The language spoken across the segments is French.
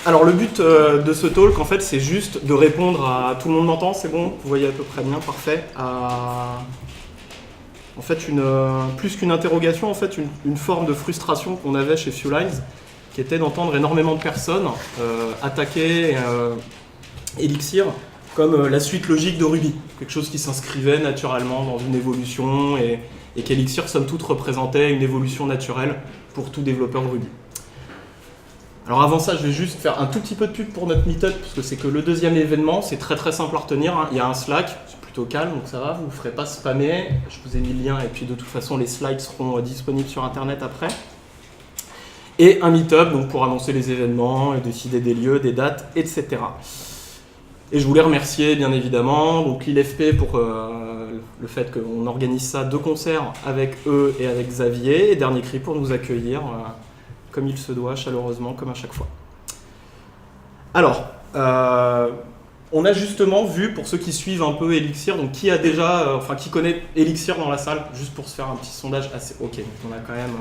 Alors le but de ce talk, en fait, c'est juste de répondre à... Tout le monde m'entend, c'est bon? Vous voyez à peu près bien, parfait. En fait, plus qu'une interrogation, en fait, une forme de frustration qu'on avait chez Fewlines, qui était d'entendre énormément de personnes attaquer Elixir comme la suite logique de Ruby. Quelque chose qui s'inscrivait naturellement dans une évolution et qu'Elixir, somme toute, représentait une évolution naturelle pour tout développeur de Ruby. Alors avant ça, je vais juste faire un tout petit peu de pub pour notre meetup, parce que c'est que le deuxième événement, c'est très très simple à retenir, hein. Il y a un Slack, c'est plutôt calme, donc ça va, vous ne ferez pas spammer. Je vous ai mis le lien, et puis de toute façon, les slides seront disponibles sur Internet après. Et un meetup, donc pour annoncer les événements, et décider des lieux, des dates, etc. Et je voulais remercier, bien évidemment, donc l'ILFP pour le fait qu'on organise ça, 2 concerts avec eux et avec Xavier, et Dernier Cri pour nous accueillir comme il se doit, chaleureusement, comme à chaque fois. Alors, on a justement vu, pour ceux qui suivent un peu Elixir, donc qui a déjà, qui connaît Elixir dans la salle, juste pour se faire un petit sondage assez... Ok, donc on a quand même...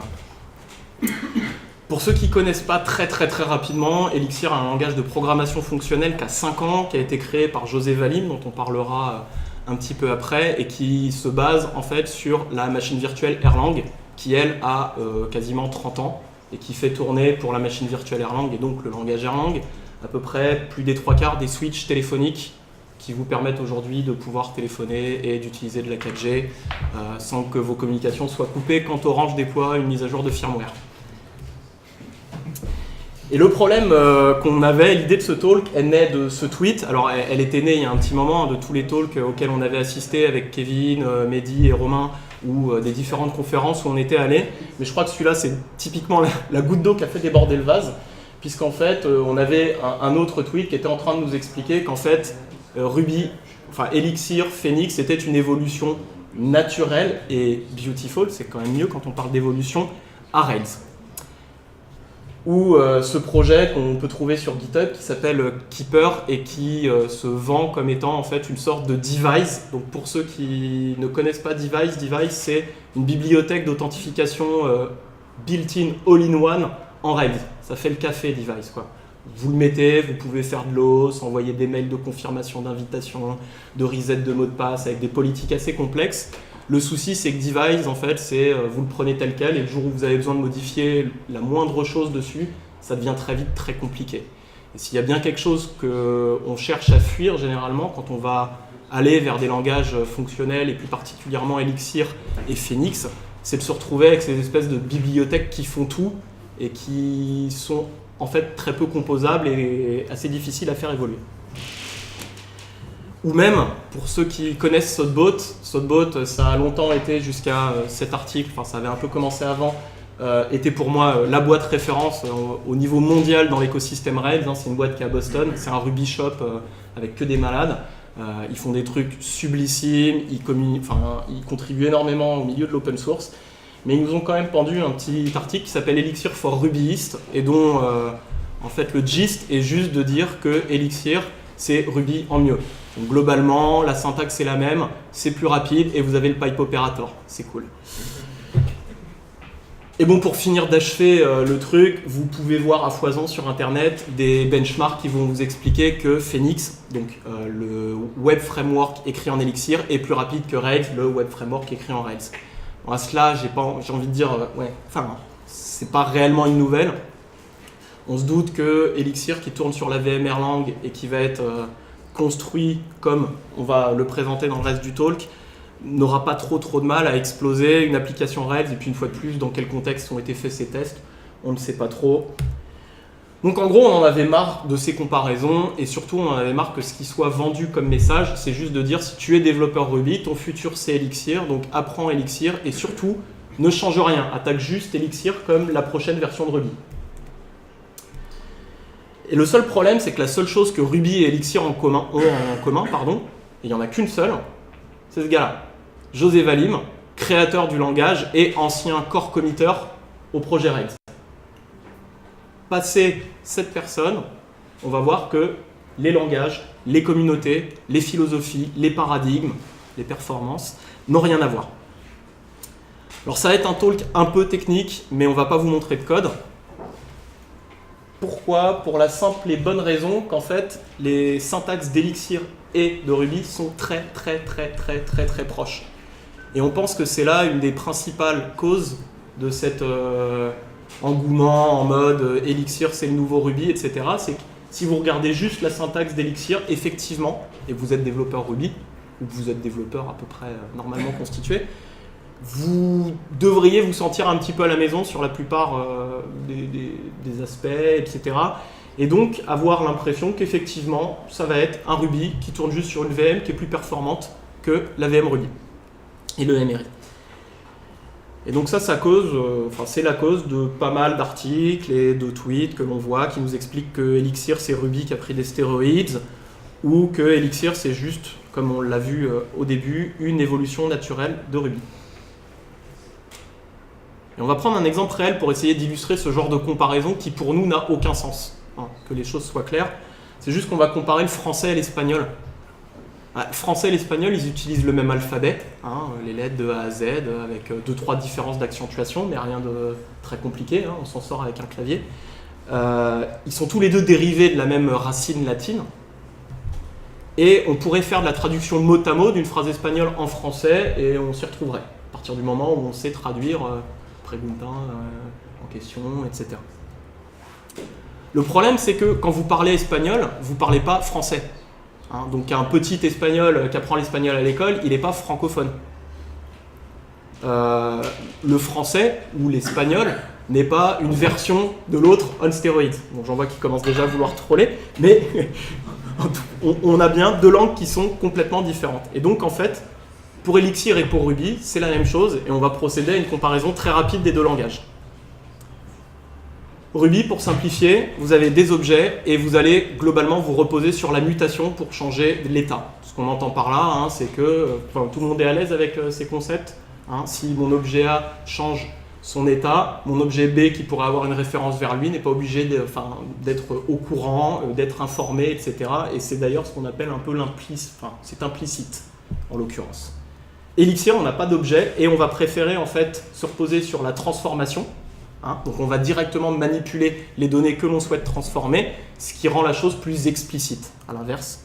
Pour ceux qui ne connaissent pas très rapidement, Elixir a un langage de programmation fonctionnelle qui a 5 ans, qui a été créé par José Valim, dont on parlera un petit peu après, et qui se base en fait sur la machine virtuelle Erlang, qui elle a quasiment 30 ans, et qui fait tourner pour la machine virtuelle Erlang, et donc le langage Erlang, à peu près plus des 3/4 des switches téléphoniques qui vous permettent aujourd'hui de pouvoir téléphoner et d'utiliser de la 4G sans que vos communications soient coupées quand Orange déploie une mise à jour de firmware. Et le problème qu'on avait, l'idée de ce talk, elle naît de ce tweet. Alors elle était née il y a un petit moment, de tous les talks auxquels on avait assisté avec Kevin, Mehdi et Romain, ou des différentes conférences où on était allé. Mais je crois que celui-là, c'est typiquement la goutte d'eau qui a fait déborder le vase, puisqu'en fait, on avait un autre tweet qui était en train de nous expliquer qu'en fait, Ruby, Elixir, Phoenix, était une évolution naturelle et beautiful, c'est quand même mieux quand on parle d'évolution, à Rails. Ou ce projet qu'on peut trouver sur GitHub qui s'appelle Keeper et qui se vend comme étant en fait une sorte de device. Donc pour ceux qui ne connaissent pas device c'est une bibliothèque d'authentification built-in all-in-one en Rails. Ça fait le café device quoi. Vous le mettez, vous pouvez faire de l'OS, envoyer des mails de confirmation d'invitation, de reset de mot de passe avec des politiques assez complexes. Le souci, c'est que device, en fait, c'est vous le prenez tel quel et le jour où vous avez besoin de modifier la moindre chose dessus, ça devient très vite très compliqué. Et s'il y a bien quelque chose qu'on cherche à fuir généralement quand on va aller vers des langages fonctionnels et plus particulièrement Elixir et Phoenix, c'est de se retrouver avec ces espèces de bibliothèques qui font tout et qui sont en fait très peu composables et assez difficiles à faire évoluer. Ou même, pour ceux qui connaissent Sodbot, ça a longtemps été jusqu'à cet article, ça avait un peu commencé avant, était pour moi la boîte référence au niveau mondial dans l'écosystème Rails. C'est une boîte qui est à Boston, c'est un Ruby shop avec que des malades. Ils font des trucs sublissimes, ils contribuent énormément au milieu de l'open source. Mais ils nous ont quand même pendu un petit article qui s'appelle Elixir for Rubyist et dont en fait le gist est juste de dire que Elixir c'est Ruby en mieux. Donc, globalement, la syntaxe est la même, c'est plus rapide et vous avez le pipe operator. C'est cool. Et bon, pour finir d'achever le truc, vous pouvez voir à foison sur Internet des benchmarks qui vont vous expliquer que Phoenix, donc le web framework écrit en Elixir, est plus rapide que Rails, le web framework écrit en Rails. Bon, à cela, j'ai envie de dire, c'est pas réellement une nouvelle. On se doute que Elixir qui tourne sur la VM Erlang et qui va être construit comme on va le présenter dans le reste du talk, n'aura pas trop de mal à exploser une application Rails. Et puis une fois de plus, dans quel contexte ont été faits ces tests, on ne sait pas trop. Donc en gros, on en avait marre de ces comparaisons et surtout on en avait marre que ce qui soit vendu comme message, c'est juste de dire si tu es développeur Ruby, ton futur c'est Elixir, donc apprends Elixir et surtout ne change rien, attaque juste Elixir comme la prochaine version de Ruby. Et le seul problème, c'est que la seule chose que Ruby et Elixir ont en commun, et il n'y en a qu'une seule, c'est ce gars-là, José Valim, créateur du langage et ancien core committer au projet Rails. Passé cette personne, on va voir que les langages, les communautés, les philosophies, les paradigmes, les performances n'ont rien à voir. Alors ça va être un talk un peu technique, mais on ne va pas vous montrer de code. Pourquoi? Pour la simple et bonne raison qu'en fait, les syntaxes d'Elixir et de Ruby sont très proches. Et on pense que c'est là une des principales causes de cet engouement en mode Elixir c'est le nouveau Ruby, etc. C'est que si vous regardez juste la syntaxe d'Elixir, effectivement, et vous êtes développeur Ruby, ou vous êtes développeur à peu près normalement constitué, vous devriez vous sentir un petit peu à la maison sur la plupart des aspects, etc. Et donc avoir l'impression qu'effectivement, ça va être un Ruby qui tourne juste sur une VM qui est plus performante que la VM Ruby et le MRI. Et donc ça cause, c'est la cause de pas mal d'articles et de tweets que l'on voit qui nous expliquent que Elixir c'est Ruby qui a pris des stéroïdes, ou que Elixir c'est juste, comme on l'a vu au début, une évolution naturelle de Ruby. Et on va prendre un exemple réel pour essayer d'illustrer ce genre de comparaison qui pour nous n'a aucun sens. Que les choses soient claires. C'est juste qu'on va comparer le français et l'espagnol. Le français et l'espagnol, ils utilisent le même alphabet, les lettres de A à Z, avec 2-3 différences d'accentuation, mais rien de très compliqué, on s'en sort avec un clavier. Ils sont tous les deux dérivés de la même racine latine. Et on pourrait faire de la traduction mot à mot d'une phrase espagnole en français, et on s'y retrouverait, à partir du moment où on sait traduire pregunta en question, etc. Le problème, c'est que quand vous parlez espagnol, vous ne parlez pas français. Donc un petit espagnol qui apprend l'espagnol à l'école, il n'est pas francophone. Le français ou l'espagnol n'est pas une version de l'autre on stéroïdes. Bon, j'en vois qui commencent déjà à vouloir troller, mais on a bien deux langues qui sont complètement différentes. Et donc en fait, pour Elixir et pour Ruby, c'est la même chose, et on va procéder à une comparaison très rapide des deux langages. Ruby, pour simplifier, vous avez des objets et vous allez globalement vous reposer sur la mutation pour changer l'état. Ce qu'on entend par là, c'est que tout le monde est à l'aise avec ces concepts. Si mon objet A change son état, mon objet B qui pourrait avoir une référence vers lui n'est pas obligé d'être au courant, d'être informé, etc. Et c'est d'ailleurs ce qu'on appelle un peu l'implicite, c'est implicite en l'occurrence. Elixir, on n'a pas d'objet et on va préférer en fait se reposer sur la transformation. Donc on va directement manipuler les données que l'on souhaite transformer, ce qui rend la chose plus explicite, à l'inverse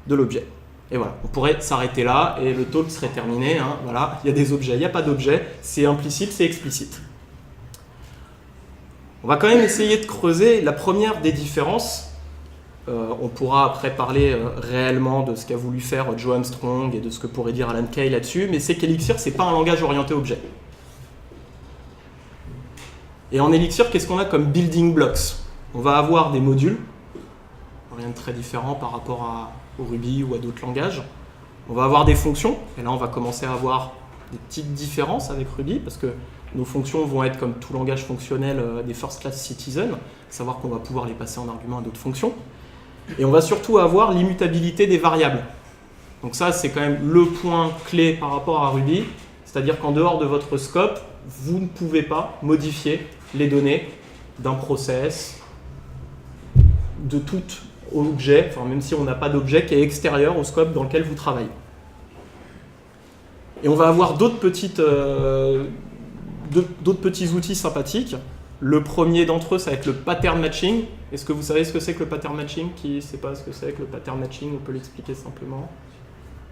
de l'objet. Et voilà, on pourrait s'arrêter là et le talk serait terminé. Voilà, il y a des objets, il n'y a pas d'objets, c'est implicite, c'est explicite. On va quand même essayer de creuser la première des différences. On pourra après parler réellement de ce qu'a voulu faire Joe Armstrong et de ce que pourrait dire Alan Kay là-dessus, mais c'est qu'Elixir, c'est pas un langage orienté objet. Et en Elixir, qu'est-ce qu'on a comme building blocks? On va avoir des modules, rien de très différent par rapport au Ruby ou à d'autres langages. On va avoir des fonctions, et là on va commencer à avoir des petites différences avec Ruby, parce que nos fonctions vont être comme tout langage fonctionnel des first class citizens, à savoir qu'on va pouvoir les passer en argument à d'autres fonctions. Et on va surtout avoir l'immutabilité des variables. Donc ça, c'est quand même le point clé par rapport à Ruby, c'est-à-dire qu'en dehors de votre scope, vous ne pouvez pas modifier les données d'un process, de tout objet, même si on n'a pas d'objet qui est extérieur au scope dans lequel vous travaillez. Et on va avoir d'autres petits outils sympathiques. Le premier d'entre eux, ça va être le pattern matching. Est-ce que vous savez ce que c'est que le pattern matching? Qui ne sait pas ce que c'est que le pattern matching? On peut l'expliquer simplement.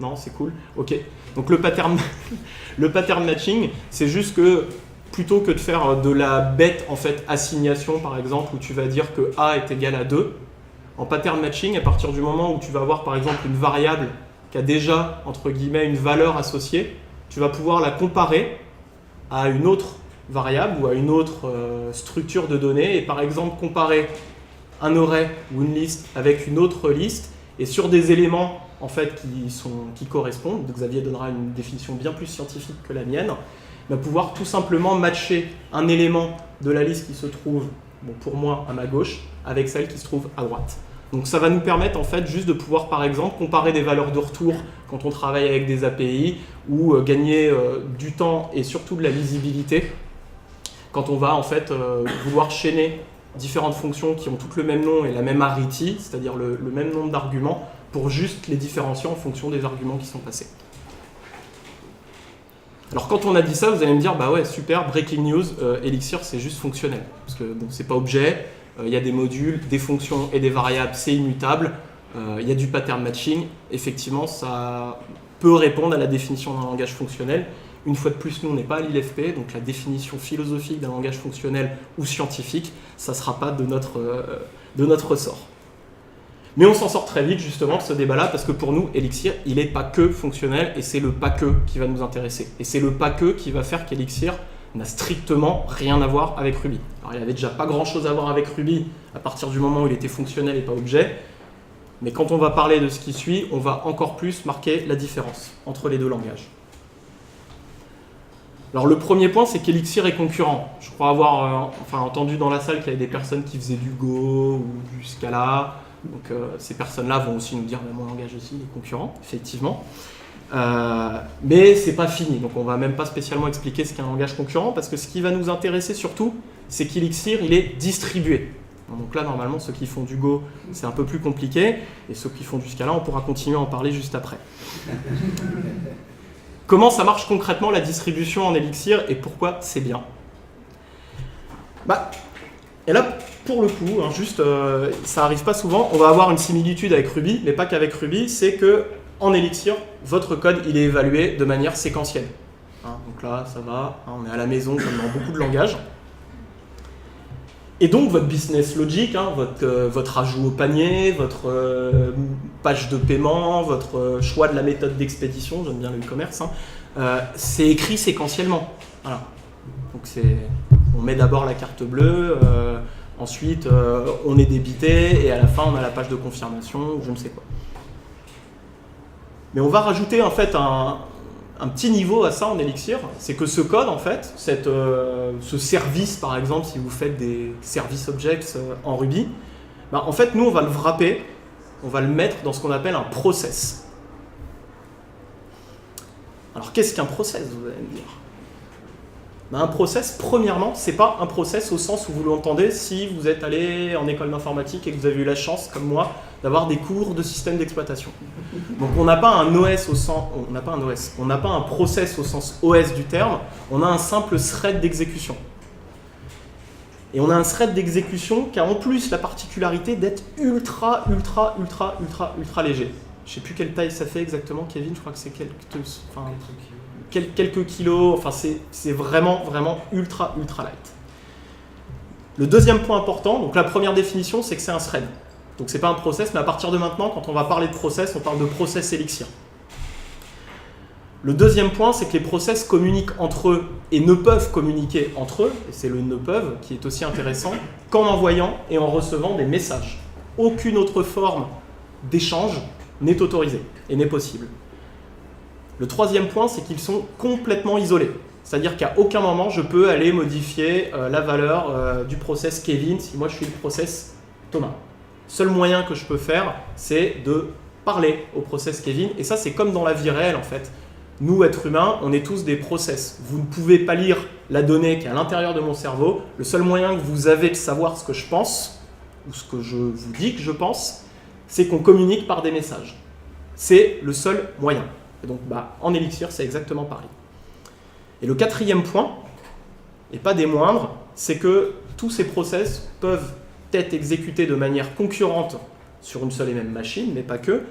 Non, c'est cool. Ok. Donc le pattern matching, c'est juste que plutôt que de faire de la bête en fait assignation par exemple où tu vas dire que A est égal à 2, en pattern matching, à partir du moment où tu vas avoir par exemple une variable qui a déjà entre guillemets une valeur associée, tu vas pouvoir la comparer à une autre variable ou à une autre structure de données et par exemple comparer un array ou une liste avec une autre liste et sur des éléments en fait qui correspondent, Xavier donnera une définition bien plus scientifique que la mienne, va pouvoir tout simplement matcher un élément de la liste qui se trouve, pour moi, à ma gauche, avec celle qui se trouve à droite. Donc ça va nous permettre en fait juste de pouvoir par exemple comparer des valeurs de retour quand on travaille avec des API ou gagner du temps et surtout de la lisibilité quand on va en fait vouloir chaîner différentes fonctions qui ont toutes le même nom et la même arity, c'est-à-dire le même nombre d'arguments pour juste les différencier en fonction des arguments qui sont passés. Alors quand on a dit ça, vous allez me dire, bah ouais, super, breaking news, Elixir c'est juste fonctionnel. Parce que bon, c'est pas objet, il y a des modules, des fonctions et des variables, c'est immutable, il y a du pattern matching. Effectivement, ça peut répondre à la définition d'un langage fonctionnel. Une fois de plus, nous, on n'est pas à l'ILFP, donc la définition philosophique d'un langage fonctionnel ou scientifique, ça ne sera pas de notre ressort. Mais on s'en sort très vite, justement, de ce débat-là, parce que pour nous, Elixir, il n'est pas que fonctionnel, et c'est le pas que qui va nous intéresser. Et c'est le pas que qui va faire qu'Elixir n'a strictement rien à voir avec Ruby. Alors, il n'avait déjà pas grand-chose à voir avec Ruby à partir du moment où il était fonctionnel et pas objet, mais quand on va parler de ce qui suit, on va encore plus marquer la différence entre les deux langages. Alors le premier point, c'est qu'Elixir est concurrent. Je crois avoir entendu dans la salle qu'il y avait des personnes qui faisaient du Go ou du Scala. Donc ces personnes-là vont aussi nous dire « mon langage aussi, il est concurrent », effectivement. Mais c'est pas fini, donc on va même pas spécialement expliquer ce qu'est un langage concurrent, parce que ce qui va nous intéresser surtout, c'est qu'Elixir, il est distribué. Donc là, normalement, ceux qui font du Go, c'est un peu plus compliqué, et ceux qui font du Scala, on pourra continuer à en parler juste après. Comment ça marche concrètement la distribution en Elixir et pourquoi c'est bien? Et là, pour le coup, ça n'arrive pas souvent, on va avoir une similitude avec Ruby, mais pas qu'avec Ruby, c'est que en Elixir, votre code il est évalué de manière séquentielle. Donc là, ça va, on est à la maison comme dans beaucoup de langages. Et donc votre business logic, votre ajout au panier, votre page de paiement, votre choix de la méthode d'expédition, j'aime bien le e-commerce, c'est écrit séquentiellement. Voilà. Donc on met d'abord la carte bleue, ensuite on est débité et à la fin on a la page de confirmation ou je ne sais quoi. Mais on va rajouter en fait un petit niveau à ça en Elixir, c'est que ce code, en fait, ce service, par exemple, si vous faites des service objects en Ruby, en fait, nous, on va le wrapper, on va le mettre dans ce qu'on appelle un process. Alors, qu'est-ce qu'un process, vous allez me dire? Un process, premièrement, c'est pas un process au sens où vous l'entendez si vous êtes allé en école d'informatique et que vous avez eu la chance, comme moi, d'avoir des cours de système d'exploitation. Donc on n'a pas un OS on n'a pas un process au sens OS du terme, on a un simple thread d'exécution. Et on a un thread d'exécution qui a en plus la particularité d'être ultra léger. Je ne sais plus quelle taille ça fait exactement, Kevin, je crois que c'est quelques kilos, c'est vraiment ultra light. Le deuxième point important, donc la première définition, c'est que c'est un thread. Donc c'est pas un process, mais à partir de maintenant, quand on va parler de process, on parle de process Elixir. Le deuxième point, c'est que les process communiquent entre eux et ne peuvent communiquer entre eux, et c'est le ne peuvent qui est aussi intéressant, qu'en envoyant et en recevant des messages. Aucune autre forme d'échange n'est autorisée et n'est possible. Le troisième point, c'est qu'ils sont complètement isolés. C'est-à-dire qu'à aucun moment, je peux aller modifier la valeur du process Kevin si moi je suis le process Thomas. Seul moyen que je peux faire, c'est de parler au process Kevin. Et ça, c'est comme dans la vie réelle, en fait. Nous, êtres humains, on est tous des process. Vous ne pouvez pas lire la donnée qui est à l'intérieur de mon cerveau. Le seul moyen que vous avez de savoir ce que je pense, ou ce que je vous dis que je pense, c'est qu'on communique par des messages. C'est le seul moyen. Et donc, en Elixir, c'est exactement pareil. Et le quatrième point, et pas des moindres, c'est que tous ces process peuvent être exécutés de manière concurrente sur une seule et même machine, mais pas que,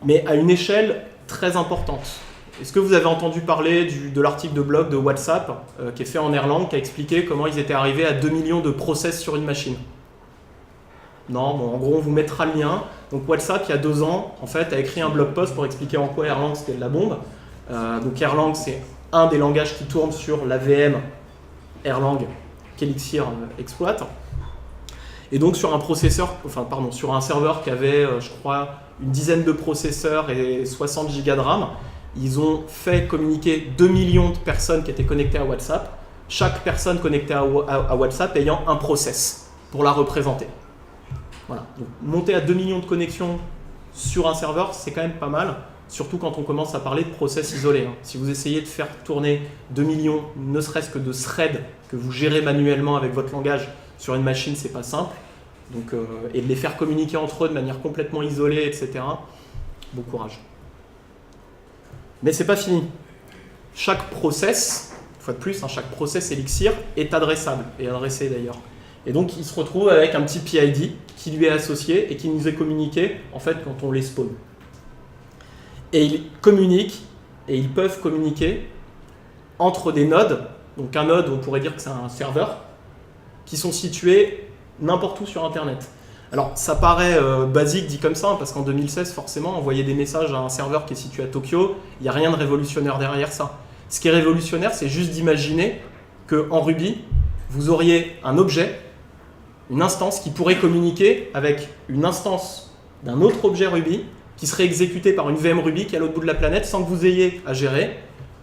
mais à une échelle très importante. Est-ce que vous avez entendu parler de l'article de blog de WhatsApp qui est fait en Erlang, qui a expliqué comment ils étaient arrivés à 2 millions de process sur une machine? Non, en gros, on vous mettra le lien. Donc WhatsApp, il y a 2 ans, en fait, a écrit un blog post pour expliquer en quoi Erlang c'était de la bombe. Donc Erlang, c'est un des langages qui tourne sur la VM Erlang qu'Elixir exploite. Et donc sur sur un serveur qui avait, je crois, une dizaine de processeurs et 60 Go de RAM, ils ont fait communiquer 2 millions de personnes qui étaient connectées à WhatsApp, chaque personne connectée à WhatsApp ayant un process pour la représenter. Voilà. Donc, monter à 2 millions de connexions sur un serveur, c'est quand même pas mal, surtout quand on commence à parler de process isolés. Si vous essayez de faire tourner 2 millions, ne serait-ce que de threads que vous gérez manuellement avec votre langage sur une machine, c'est pas simple. Donc, et de les faire communiquer entre eux de manière complètement isolée, etc. Bon courage. Mais c'est pas fini. Chaque process, une fois de plus, chaque process Elixir est adressable, et adressé d'ailleurs. Et donc il se retrouve avec un petit PID qui lui est associé et qui nous est communiqué en fait quand on les spawn. Et ils communiquent et ils peuvent communiquer entre des nodes. Donc un node, on pourrait dire que c'est un serveur, qui sont situés n'importe où sur Internet. Alors ça paraît basique dit comme ça, parce qu'en 2016, forcément, envoyer des messages à un serveur qui est situé à Tokyo, il n'y a rien de révolutionnaire derrière ça. Ce qui est révolutionnaire, c'est juste d'imaginer qu'en Ruby, vous auriez un objet, une instance qui pourrait communiquer avec une instance d'un autre objet Ruby qui serait exécuté par une VM Ruby qui est à l'autre bout de la planète sans que vous ayez à gérer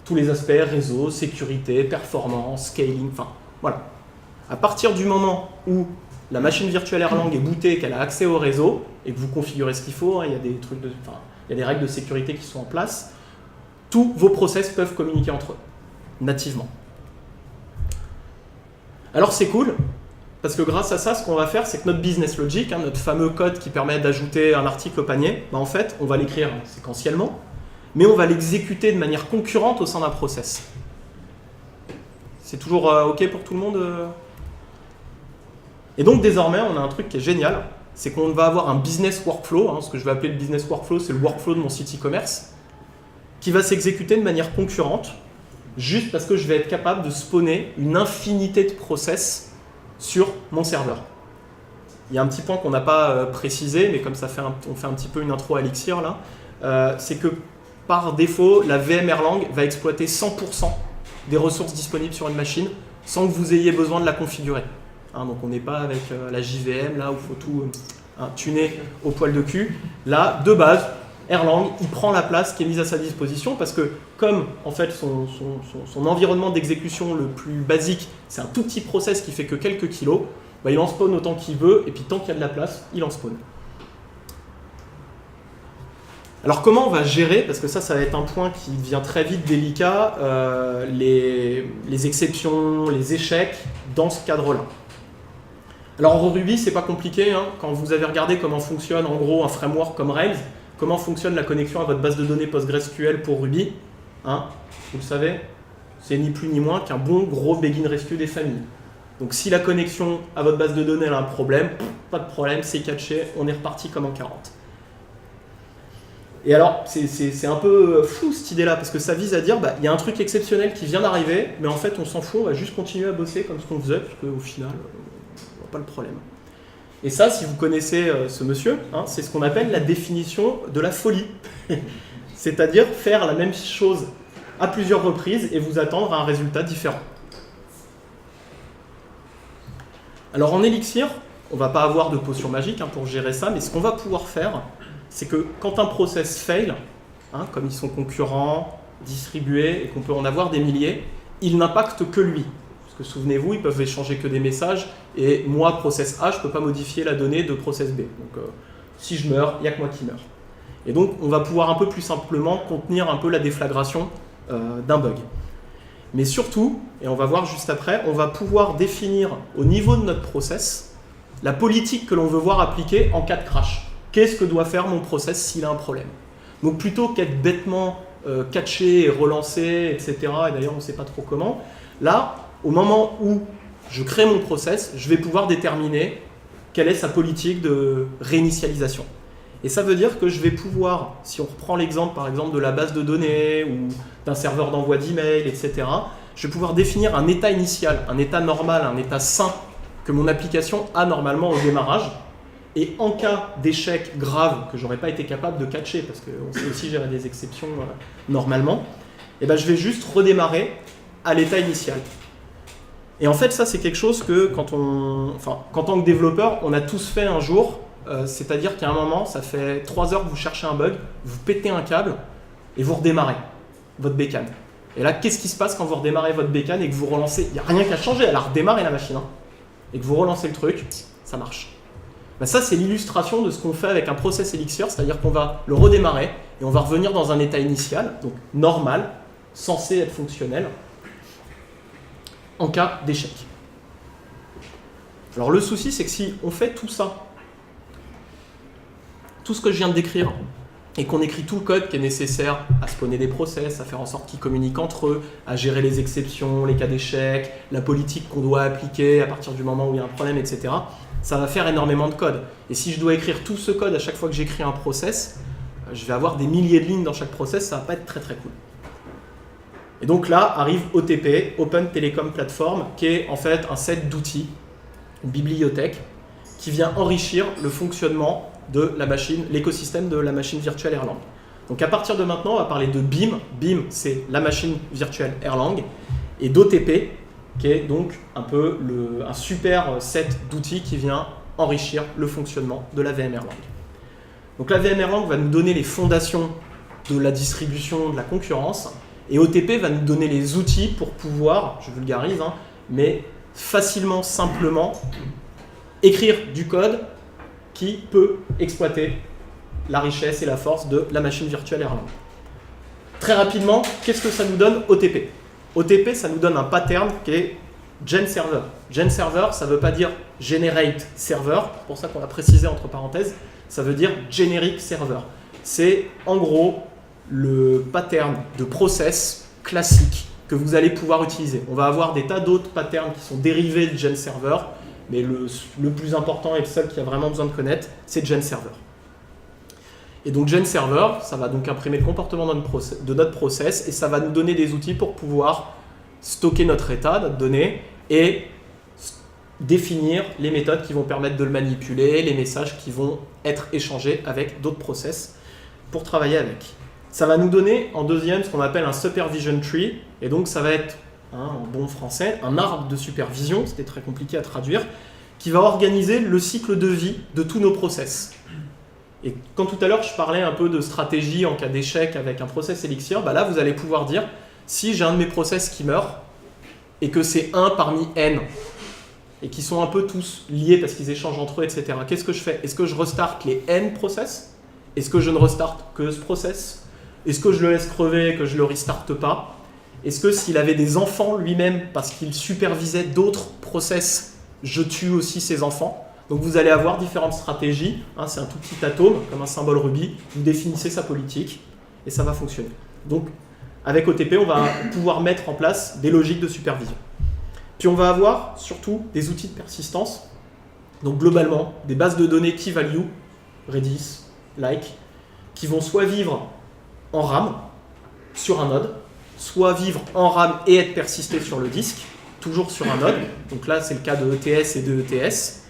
tous les aspects réseau, sécurité, performance, scaling, enfin voilà. À partir du moment où la machine virtuelle Erlang est bootée, qu'elle a accès au réseau et que vous configurez ce qu'il faut, il y a des trucs il y a des règles de sécurité qui sont en place, tous vos process peuvent communiquer entre eux, nativement. Alors c'est cool, parce que grâce à ça, ce qu'on va faire, c'est que notre business logic, notre fameux code qui permet d'ajouter un article au panier, en fait, on va l'écrire séquentiellement, mais on va l'exécuter de manière concurrente au sein d'un process. C'est toujours OK pour tout le monde Et donc désormais, on a un truc qui est génial, c'est qu'on va avoir un business workflow, ce que je vais appeler le business workflow, c'est le workflow de mon site e-commerce, qui va s'exécuter de manière concurrente, juste parce que je vais être capable de spawner une infinité de process sur mon serveur. Il y a un petit point qu'on n'a pas précisé, mais comme ça on fait un petit peu une intro à Elixir là, c'est que par défaut, la VM Erlang va exploiter 100% des ressources disponibles sur une machine sans que vous ayez besoin de la configurer. Donc on n'est pas avec la JVM là où il faut tout tuner au poil de cul. Là, de base, Erlang, il prend la place qui est mise à sa disposition parce que comme en fait son environnement d'exécution le plus basique, c'est un tout petit process qui fait que quelques kilos, il en spawn autant qu'il veut et puis tant qu'il y a de la place, il en spawn. Alors comment on va gérer, parce que ça va être un point qui devient très vite délicat, les exceptions, les échecs dans ce cadre-là. Alors en Ruby, c'est pas compliqué, quand vous avez regardé comment fonctionne en gros un framework comme Rails, comment fonctionne la connexion à votre base de données PostgreSQL pour Ruby, vous le savez, c'est ni plus ni moins qu'un bon gros begin rescue des familles. Donc si la connexion à votre base de données a un problème, pas de problème, c'est catché, on est reparti comme en 40. Et alors, c'est un peu flou cette idée-là, parce que ça vise à dire, il y a un truc exceptionnel qui vient d'arriver, mais en fait on s'en fout, on va juste continuer à bosser comme ce qu'on faisait, parce qu'au final, on voit pas le problème. Et ça, si vous connaissez ce monsieur, c'est ce qu'on appelle la définition de la folie. C'est-à-dire faire la même chose à plusieurs reprises et vous attendre à un résultat différent. Alors en Elixir, on ne va pas avoir de potion magique pour gérer ça, mais ce qu'on va pouvoir faire, c'est que quand un process fail, comme ils sont concurrents, distribués, et qu'on peut en avoir des milliers, il n'impacte que lui. Parce que souvenez-vous, ils peuvent échanger que des messages, et moi, process A, je ne peux pas modifier la donnée de process B. Donc si je meurs, il n'y a que moi qui meurs. Et donc on va pouvoir un peu plus simplement contenir un peu la déflagration d'un bug. Mais surtout, et on va voir juste après, on va pouvoir définir au niveau de notre process la politique que l'on veut voir appliquée en cas de crash. Qu'est-ce que doit faire mon process s'il a un problème? Donc plutôt qu'être bêtement catché et relancé, etc., et d'ailleurs on ne sait pas trop comment, là, au moment où je crée mon process, je vais pouvoir déterminer quelle est sa politique de réinitialisation. Et ça veut dire que je vais pouvoir, si on reprend l'exemple par exemple de la base de données ou d'un serveur d'envoi d'email, etc., je vais pouvoir définir un état initial, un état normal, un état sain que mon application a normalement au démarrage. Et en cas d'échec grave que je n'aurais pas été capable de catcher, parce qu'on sait aussi gérer des exceptions normalement, je vais juste redémarrer à l'état initial. Et en fait, ça c'est quelque chose que qu'en tant que développeur, on a tous fait un jour. C'est-à-dire qu'à un moment, ça fait 3 heures que vous cherchez un bug, vous pétez un câble et vous redémarrez votre bécane. Et là, qu'est-ce qui se passe quand vous redémarrez votre bécane et que vous relancez? Il n'y a rien qu'à changer, elle a redémarré la machine. Et que vous relancez le truc, ça marche. Ça, c'est l'illustration de ce qu'on fait avec un process Elixir, c'est-à-dire qu'on va le redémarrer et on va revenir dans un état initial, donc normal, censé être fonctionnel, en cas d'échec. Alors le souci, c'est que si on fait tout ça, tout ce que je viens de décrire, et qu'on écrit tout le code qui est nécessaire à spawner des process, à faire en sorte qu'ils communiquent entre eux, à gérer les exceptions, les cas d'échec, la politique qu'on doit appliquer à partir du moment où il y a un problème, etc., ça va faire énormément de code. Et si je dois écrire tout ce code à chaque fois que j'écris un process, je vais avoir des milliers de lignes dans chaque process, ça va pas être très très cool. Et donc là arrive OTP, Open Telecom Platform, qui est en fait un set d'outils, une bibliothèque, qui vient enrichir le fonctionnement de la machine, l'écosystème de la machine virtuelle Erlang. Donc à partir de maintenant, on va parler de BIM. BIM, c'est la machine virtuelle Erlang, et d'OTP, qui est donc un peu un super set d'outils qui vient enrichir le fonctionnement de la VM Erlang. Donc la VM Erlang va nous donner les fondations de la distribution de la concurrence, et OTP va nous donner les outils pour pouvoir, je vulgarise, mais facilement, simplement, écrire du code qui peut exploiter la richesse et la force de la machine virtuelle Erlang. Très rapidement, qu'est-ce que ça nous donne OTP? OTP, ça nous donne un pattern qui est Gen Server. Gen Server, ça ne veut pas dire Generate Server, c'est pour ça qu'on a précisé entre parenthèses, ça veut dire Generic Server. C'est en gros le pattern de process classique que vous allez pouvoir utiliser. On va avoir des tas d'autres patterns qui sont dérivés de Gen Server, mais le plus important et le seul qui a vraiment besoin de connaître, c'est Gen Server. Et donc Gen Server, ça va donc imprimer le comportement de notre process et ça va nous donner des outils pour pouvoir stocker notre état, notre donnée, et définir les méthodes qui vont permettre de le manipuler, les messages qui vont être échangés avec d'autres process pour travailler avec. Ça va nous donner en deuxième ce qu'on appelle un supervision tree, et donc ça va être, en bon français, un arbre de supervision, c'était très compliqué à traduire, qui va organiser le cycle de vie de tous nos process. Et quand tout à l'heure je parlais un peu de stratégie en cas d'échec avec un process Elixir, là vous allez pouvoir dire, si j'ai un de mes process qui meurt, et que c'est un parmi n, et qui sont un peu tous liés parce qu'ils échangent entre eux, etc., qu'est-ce que je fais? Est-ce que je restart les n process? Est-ce que je ne restarte que ce process? Est-ce que je le laisse crever et que je ne le restarte pas? Est-ce que s'il avait des enfants lui-même parce qu'il supervisait d'autres process, je tue aussi ses enfants? Donc vous allez avoir différentes stratégies, c'est un tout petit atome, comme un symbole Ruby, vous définissez sa politique et ça va fonctionner. Donc avec OTP, on va pouvoir mettre en place des logiques de supervision. Puis on va avoir surtout des outils de persistance, donc globalement des bases de données key value, Redis, like, qui vont soit vivre en RAM sur un node, soit vivre en RAM et être persistées sur le disque, toujours sur un node, donc là c'est le cas de ETS et de ETS,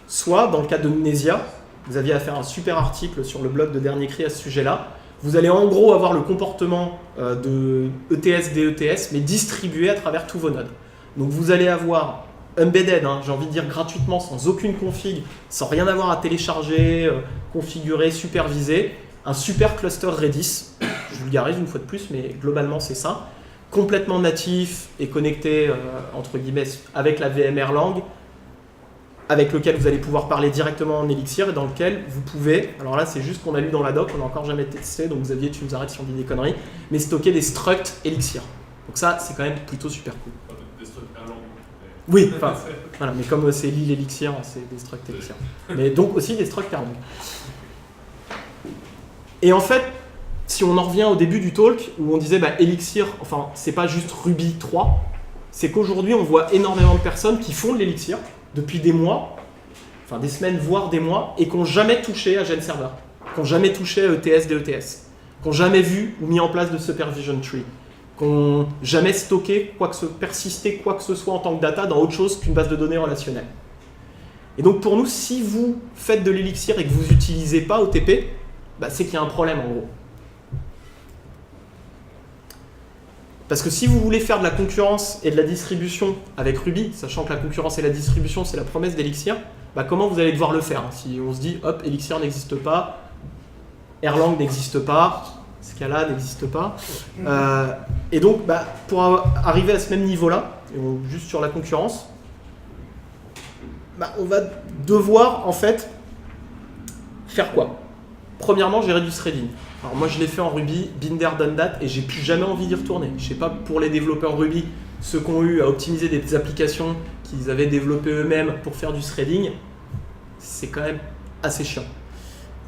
soit dans le cas de Mnesia, vous aviez à faire un super article sur le blog de Dernier Cri à ce sujet-là, vous allez en gros avoir le comportement de ETS, DETS, mais distribué à travers tous vos nodes. Donc vous allez avoir embedded, j'ai envie de dire gratuitement, sans aucune config, sans rien avoir à télécharger, configurer, superviser, un super cluster Redis, je vulgarise une fois de plus, mais globalement c'est ça, complètement natif et connecté entre guillemets avec la VM Erlang, avec lequel vous allez pouvoir parler directement en Elixir et dans lequel vous pouvez, alors là c'est juste qu'on a lu dans la doc, on n'a encore jamais testé, donc Xavier tu nous arrêtes si on dit des conneries, mais stocker des structs Elixir. Donc ça c'est quand même plutôt super cool. Des structs Erlang. Oui, enfin, voilà, mais comme c'est l'île Elixir, c'est des structs Elixir. Mais donc aussi des structs Erlang. Et en fait, si on en revient au début du talk, où on disait Elixir, enfin c'est pas juste Ruby 3, c'est qu'aujourd'hui on voit énormément de personnes qui font de l'Elixir depuis des mois, enfin des semaines voire des mois, et qui n'ont jamais touché à Gen Server, qui n'ont jamais touché à ETS, DETS, qui n'ont jamais vu ou mis en place de supervision tree, qui n'ont jamais stocké, persisté quoi que ce soit en tant que data dans autre chose qu'une base de données relationnelle. Et donc pour nous, si vous faites de l'Elixir et que vous n'utilisez pas OTP, c'est qu'il y a un problème en gros. Parce que si vous voulez faire de la concurrence et de la distribution avec Ruby, sachant que la concurrence et la distribution, c'est la promesse d'Elixir, comment vous allez devoir le faire? Si on se dit, hop, Elixir n'existe pas, Erlang n'existe pas, Scala n'existe pas. Et donc, pour arriver à ce même niveau-là, juste sur la concurrence, on va devoir, en fait, faire quoi? Premièrement, gérer du threading. Alors moi je l'ai fait en Ruby, been there, done that, et j'ai plus jamais envie d'y retourner. Je sais pas pour les développeurs Ruby, ceux qui ont eu à optimiser des applications qu'ils avaient développées eux-mêmes pour faire du threading, c'est quand même assez chiant.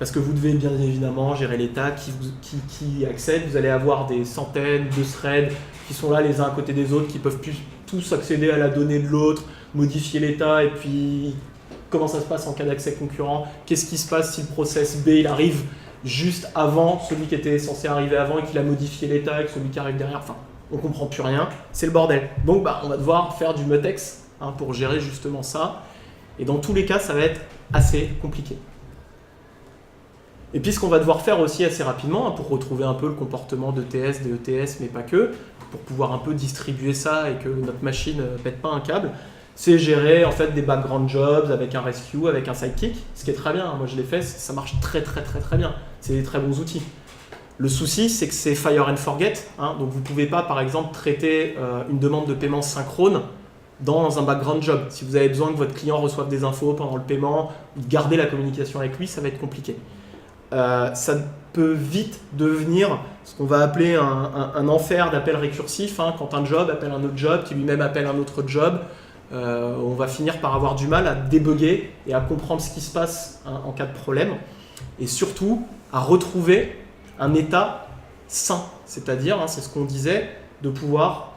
parce que vous devez bien évidemment gérer l'état qui accède. Vous allez avoir des centaines de threads qui sont là les uns à côté des autres, qui peuvent tous accéder à la donnée de l'autre, modifier l'état, et puis comment ça se passe en cas d'accès concurrent, qu'est-ce qui se passe si le process B il arrive juste avant celui qui était censé arriver avant et qu'il a modifié l'état et que celui qui arrive derrière, enfin on comprend plus rien, c'est le bordel. Donc on va devoir faire du mutex pour gérer justement ça, et dans tous les cas ça va être assez compliqué. Et puis ce qu'on va devoir faire aussi assez rapidement, pour retrouver un peu le comportement d'ETS, de ETS, mais pas que, pour pouvoir un peu distribuer ça et que notre machine ne pète pas un câble, c'est gérer en fait des background jobs avec un rescue, avec un sidekick, ce qui est très bien. Moi je l'ai fait, ça marche très bien. C'est des très bons outils. Le souci, c'est que c'est fire and forget, donc vous ne pouvez pas par exemple traiter une demande de paiement synchrone dans un background job. Si vous avez besoin que votre client reçoive des infos pendant le paiement, garder la communication avec lui, ça va être compliqué. Ça peut vite devenir ce qu'on va appeler un enfer d'appels récursifs, quand un job appelle un autre job, qui lui-même appelle un autre job. On va finir par avoir du mal à débugger et à comprendre ce qui se passe en cas de problème, et surtout à retrouver un état sain, c'est-à-dire, c'est ce qu'on disait, de pouvoir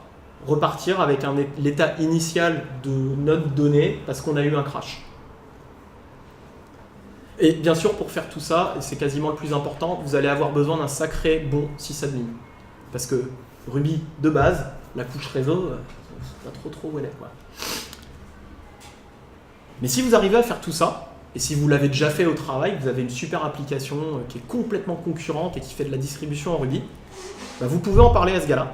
repartir avec l'état initial de notre donnée parce qu'on a eu un crash. Et bien sûr, pour faire tout ça, et c'est quasiment le plus important, vous allez avoir besoin d'un sacré bon sysadmin. Parce que Ruby, de base, la couche réseau, c'est pas trop où elle est, quoi. Mais si vous arrivez à faire tout ça, et si vous l'avez déjà fait au travail, vous avez une super application qui est complètement concurrente et qui fait de la distribution en Ruby, vous pouvez en parler à ce gars-là.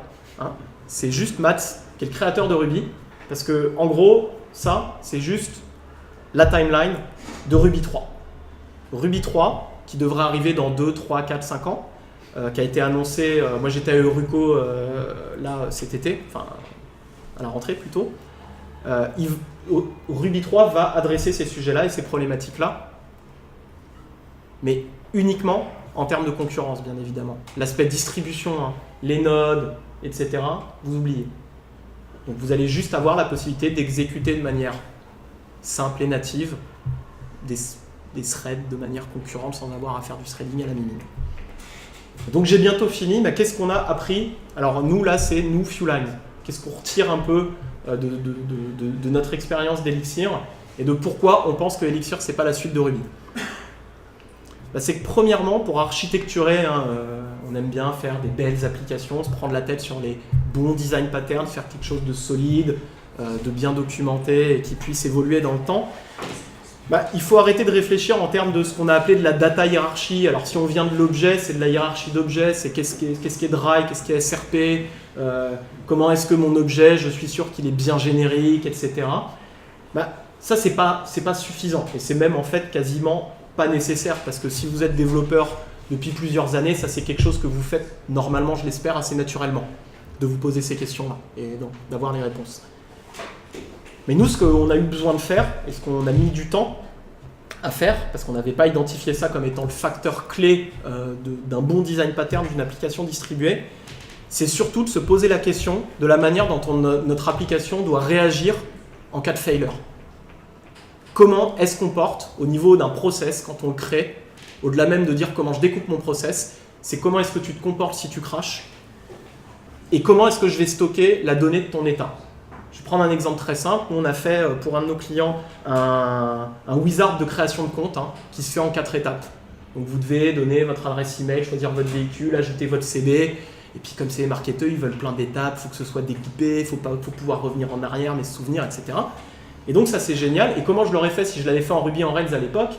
C'est juste Mats, qui est le créateur de Ruby, parce que en gros, ça, c'est juste la timeline de Ruby 3. Ruby 3, qui devrait arriver dans 2, 3, 4, 5 ans, qui a été annoncé, moi j'étais à Euruco là cet été, enfin à la rentrée plutôt. Ruby 3 va adresser ces sujets-là et ces problématiques-là, mais uniquement en termes de concurrence, bien évidemment. L'aspect distribution, les nodes, etc., vous oubliez. Donc vous allez juste avoir la possibilité d'exécuter de manière simple et native des threads de manière concurrente sans avoir à faire du threading à la minute. Donc j'ai bientôt fini, mais qu'est-ce qu'on a appris? Alors nous là, c'est nous Viewlines. Qu'est-ce qu'on retire un peu de notre expérience d'Elixir et de pourquoi on pense que Elixir c'est pas la suite de Ruby? C'est que premièrement, pour architecturer, on aime bien faire des belles applications, se prendre la tête sur les bons design patterns, faire quelque chose de solide, de bien documenté et qui puisse évoluer dans le temps. Il faut arrêter de réfléchir en termes de ce qu'on a appelé de la data hiérarchie. Alors si on vient de l'objet, c'est de la hiérarchie d'objets, c'est qu'est-ce qui est dry, qu'est-ce qui est SRP, comment est-ce que mon objet, je suis sûr qu'il est bien générique, etc. Ça, c'est pas suffisant. Et c'est même en fait quasiment pas nécessaire, parce que si vous êtes développeur depuis plusieurs années, ça c'est quelque chose que vous faites normalement, je l'espère, assez naturellement, de vous poser ces questions-là et donc d'avoir les réponses. Mais nous, ce qu'on a eu besoin de faire, et ce qu'on a mis du temps à faire, parce qu'on n'avait pas identifié ça comme étant le facteur clé d'un bon design pattern d'une application distribuée, c'est surtout de se poser la question de la manière dont notre application doit réagir en cas de failure. Comment est-ce qu'on porte au niveau d'un process quand on le crée, au-delà même de dire comment je découpe mon process, c'est comment est-ce que tu te comportes si tu crashes, et comment est-ce que je vais stocker la donnée de ton état. Je vais prendre un exemple très simple. Nous, on a fait pour un de nos clients un wizard de création de compte qui se fait en 4 étapes. Donc vous devez donner votre adresse email, choisir votre véhicule, ajouter votre CB. Et puis comme c'est les marketeurs, ils veulent plein d'étapes, il faut que ce soit découpé, il faut pouvoir revenir en arrière, mais se souvenir, etc. Et donc ça c'est génial. Et comment je l'aurais fait si je l'avais fait en Ruby on Rails à l'époque?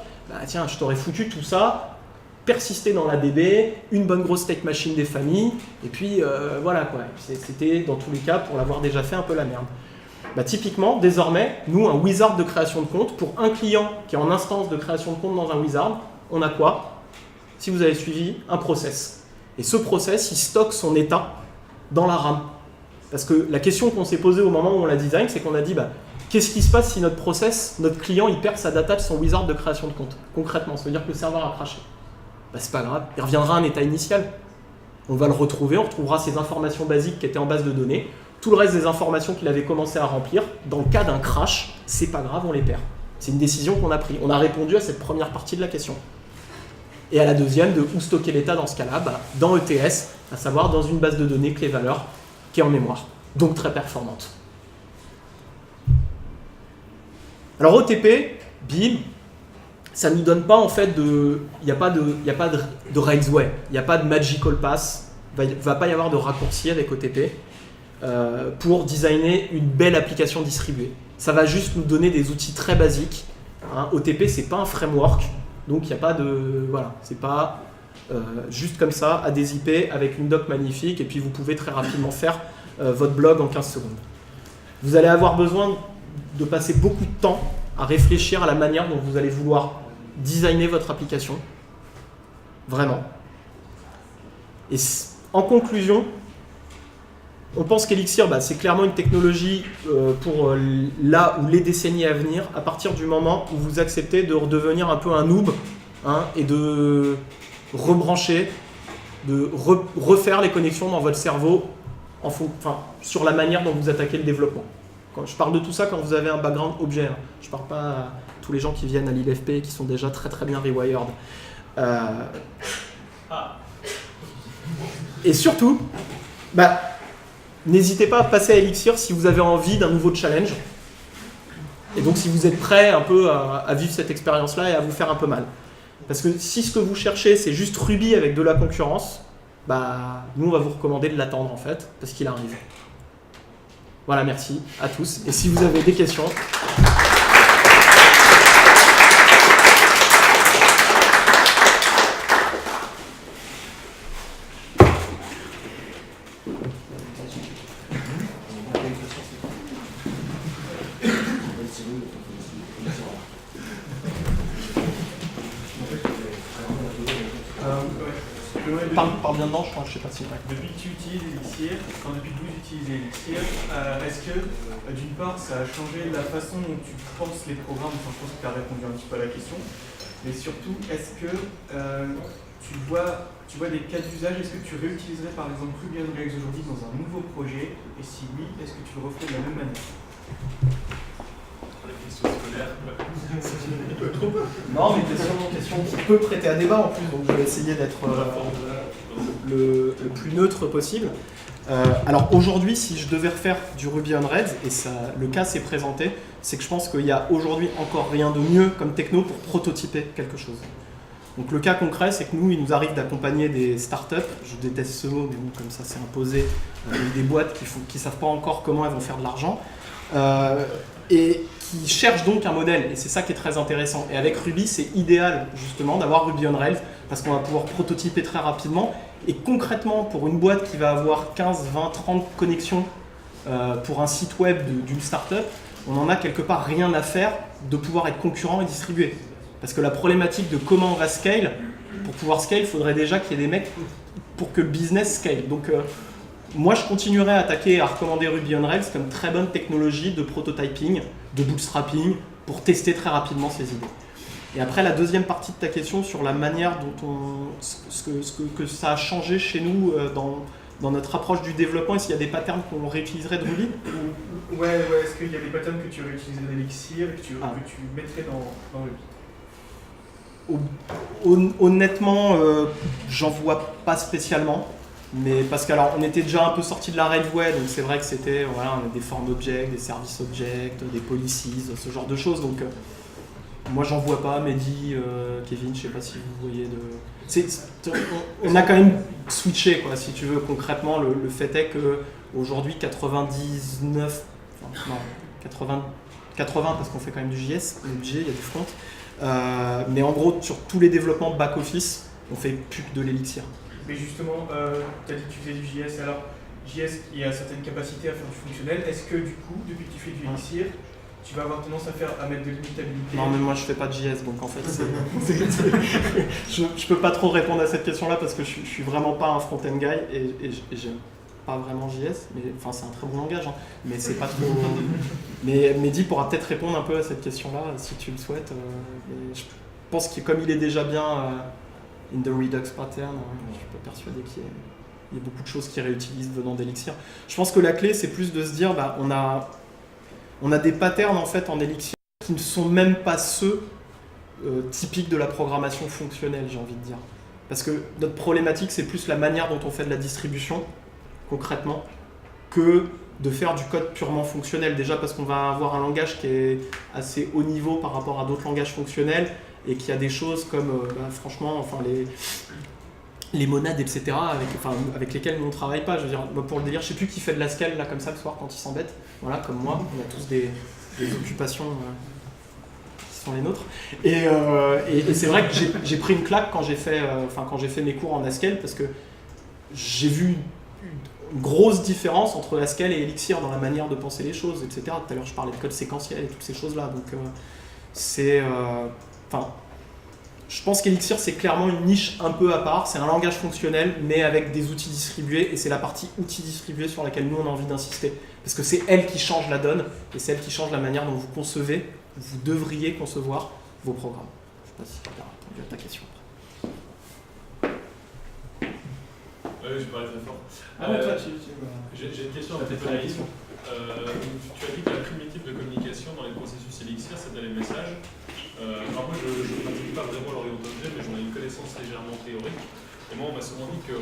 Tiens, je t'aurais foutu tout ça, persister dans la DB, une bonne grosse state machine des familles, et puis voilà quoi. C'était dans tous les cas, pour l'avoir déjà fait, un peu la merde. Typiquement, désormais, nous, un wizard de création de compte, pour un client qui est en instance de création de compte dans un wizard, on a quoi? Si vous avez suivi, un process. Et ce process, il stocke son état dans la RAM. Parce que la question qu'on s'est posée au moment où on l'a design, c'est qu'on a dit, qu'est-ce qui se passe si notre process, notre client, il perd sa data de son wizard de création de compte? Concrètement, ça veut dire que le serveur a crashé. C'est pas grave, il reviendra à un état initial. On va le retrouver, on retrouvera ces informations basiques qui étaient en base de données. Tout le reste des informations qu'il avait commencé à remplir, dans le cas d'un crash, c'est pas grave, on les perd. C'est une décision qu'on a prise. On a répondu à cette première partie de la question. Et à la deuxième, de où stocker l'état dans ce cas-là, dans ETS, à savoir dans une base de données clé-valeur qui est en mémoire, donc très performante. Alors OTP, BIM, ça ne nous donne pas en fait il n'y a pas de Railsway, il n'y a pas de magical pass, il ne va pas y avoir de raccourci avec OTP pour designer une belle application distribuée. Ça va juste nous donner des outils très basiques. OTP, c'est pas un framework, donc il n'y a pas de... Voilà, c'est pas juste comme ça, à des IP avec une doc magnifique, et puis vous pouvez très rapidement faire votre blog en 15 secondes. Vous allez avoir besoin de passer beaucoup de temps à réfléchir à la manière dont vous allez vouloir designer votre application. Vraiment. Et en conclusion, on pense qu'Elixir, c'est clairement une technologie pour là ou les décennies à venir, à partir du moment où vous acceptez de redevenir un peu un noob et de rebrancher, de refaire les connexions dans votre cerveau sur la manière dont vous attaquez le développement. Quand je parle de tout ça quand vous avez un background objet. Je ne parle pas à tous les gens qui viennent à l'ILFP et qui sont déjà très très bien rewired. Et surtout, n'hésitez pas à passer à Elixir si vous avez envie d'un nouveau challenge. Et donc si vous êtes prêt un peu à vivre cette expérience-là et à vous faire un peu mal. Parce que si ce que vous cherchez, c'est juste Ruby avec de la concurrence, nous on va vous recommander de l'attendre en fait, parce qu'il arrive. Voilà, merci à tous. Et si vous avez des questions... Parle bien dedans, je sais pas si... Depuis que tu utilises Elixir, depuis que vous utilisez Elixir, est-ce que, d'une part, ça a changé la façon dont tu penses les programmes? Je pense que tu as répondu un petit peu à la question. Mais surtout, est-ce que tu vois des cas d'usage? Est-ce que tu réutiliserais par exemple Ruby on Rails aujourd'hui dans un nouveau projet? Et si oui, est-ce que tu le referais de la même manière? La question scolaire. Non, mais question qui peut prêter à débat en plus, donc je vais essayer d'être le plus neutre possible. Alors aujourd'hui, si je devais refaire du Ruby on Rails, et le cas s'est présenté, c'est que je pense qu'il y a aujourd'hui encore rien de mieux comme techno pour prototyper quelque chose. Donc le cas concret, c'est que il nous arrive d'accompagner des startups, je déteste ce mot, mais bon, comme ça c'est imposé, des boîtes qui ne savent pas encore comment elles vont faire de l'argent, et qui cherchent donc un modèle, et c'est ça qui est très intéressant. Et avec Ruby, c'est idéal justement d'avoir Ruby on Rails, parce qu'on va pouvoir prototyper très rapidement, et concrètement, pour une boîte qui va avoir 15, 20, 30 connexions pour un site web d'une startup, on n'en a quelque part rien à faire de pouvoir être concurrent et distribué. Parce que la problématique de comment on va scale, pour pouvoir scale, il faudrait déjà qu'il y ait des mecs pour que le business scale. Donc moi, je continuerai à attaquer et à recommander Ruby on Rails comme très bonne technologie de prototyping, de bootstrapping, pour tester très rapidement ces idées. Et après, la deuxième partie de ta question sur la manière dont que ça a changé chez nous dans notre approche du développement, est-ce qu'il y a des patterns qu'on réutiliserait de Ruby? Ouais, est-ce qu'il y a des patterns que tu réutiliserais d'Elixir et que tu mettrais dans Ruby? Honnêtement, j'en vois pas spécialement. Mais parce qu'on était déjà un peu sorti de la Railsway, donc c'est vrai que c'était on a des formes objects, des services objects, des policies, ce genre de choses. Donc moi j'en vois pas. Mehdi, Kevin, je sais pas si vous voyez on a quand même switché quoi, si tu veux concrètement. Le fait est que aujourd'hui 80 parce qu'on fait quand même du JS, il y a du front. Mais en gros sur tous les développements back office, on fait plus que de l'Elixir. Mais justement, tu as dit que tu faisais du JS, alors JS il a certaines capacités à faire du fonctionnel. Est-ce que du coup, depuis que tu fais du Elixir, tu vas avoir tendance à mettre de l'imitabilité? Non, mais moi je fais pas de JS, donc en fait je peux pas trop répondre à cette question-là parce que je suis vraiment pas un front-end guy et j'aime pas vraiment JS, mais enfin c'est un très bon langage, mais c'est pas trop... mais Mehdi pourra peut-être répondre un peu à cette question-là si tu le souhaites. Je pense que comme il est déjà bien... in the Redux pattern, je suis pas persuadé qu'il y ait beaucoup de choses qui réutilisent venant d'Elixir. Je pense que la clé, c'est plus de se dire, on a des patterns en fait en Elixir qui ne sont même pas ceux typique de la programmation fonctionnelle, j'ai envie de dire. Parce que notre problématique, c'est plus la manière dont on fait de la distribution, concrètement, que de faire du code purement fonctionnel. Déjà parce qu'on va avoir un langage qui est assez haut niveau par rapport à d'autres langages fonctionnels, et qu'il y a des choses comme, franchement, enfin, les monades, etc., avec lesquelles nous on ne travaille pas. Je veux dire, pour le délire, je ne sais plus qui fait de la scale là, comme ça le soir quand il s'embête. Voilà, comme moi, on a tous des occupations qui sont les nôtres. Et c'est vrai que j'ai pris une claque quand j'ai fait mes cours en Haskell, parce que j'ai vu une grosse différence entre Haskell et Elixir dans la manière de penser les choses, etc. Tout à l'heure, je parlais de code séquentiel et toutes ces choses-là. Donc, je pense qu'Elixir, c'est clairement une niche un peu à part. C'est un langage fonctionnel, mais avec des outils distribués. Et c'est la partie outils distribués sur laquelle nous, on a envie d'insister. Parce que c'est elle qui change la donne, et c'est elle qui change la manière dont vous concevez, vous devriez concevoir vos programmes. Je ne sais pas si tu as répondu à ta question. Oui, je parlais très fort. Toi, j'ai une question un peu naïve. Tu as dit que la primitive de communication dans les processus Elixir, c'était les messages. Alors moi, je ne pratique pas vraiment l'orienté-objet, mais j'en ai une connaissance légèrement théorique. Et moi, on m'a souvent dit que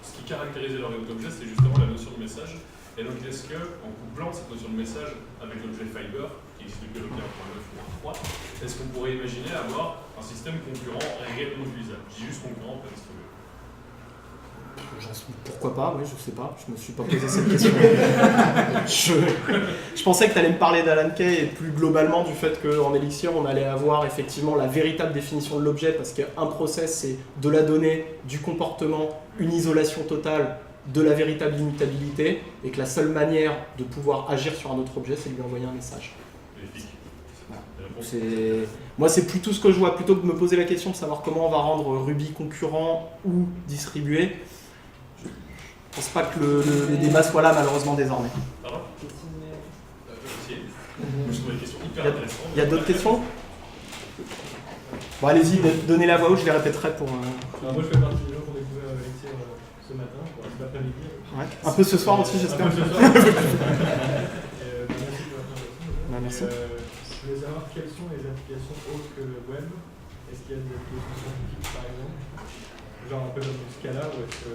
ce qui caractérisait l'orienté-objet, c'est justement la notion de message. Et donc, est-ce qu'en couplant cette notion de message avec l'objet Fiber, qui existe depuis le 1.9 ou 1.3, est-ce qu'on pourrait imaginer avoir un système concurrent réellement utilisable? Je dis juste concurrent, parce que... Pourquoi pas, oui, je sais pas, je me suis pas posé cette question. je pensais que tu allais me parler d'Alan Kay et plus globalement du fait qu'en Elixir on allait avoir effectivement la véritable définition de l'objet, parce qu'un process c'est de la donnée, du comportement, une isolation totale, de la véritable immutabilité, et que la seule manière de pouvoir agir sur un autre objet c'est de lui envoyer un message. Moi c'est plutôt ce que je vois, plutôt que de me poser la question de savoir comment on va rendre Ruby concurrent ou distribué. Je pense pas que le débat soit là malheureusement désormais. Ça va ? Je trouve les questions hyper intéressantes. Il y a d'autres questions ? Bon, allez-y, donnez la voix haute, je les répéterai pour... Alors moi je fais partie des gens qui ont découvert Elixir ce matin, cet après-midi. Ouais. Un peu ce soir aussi, j'espère. Un peu ce soir. Merci pour la présentation. Merci. Je voulais savoir quelles sont les applications autres que le web. Est-ce qu'il y a des applications scientifiques par exemple, genre un peu comme du Scala, ou est-ce que...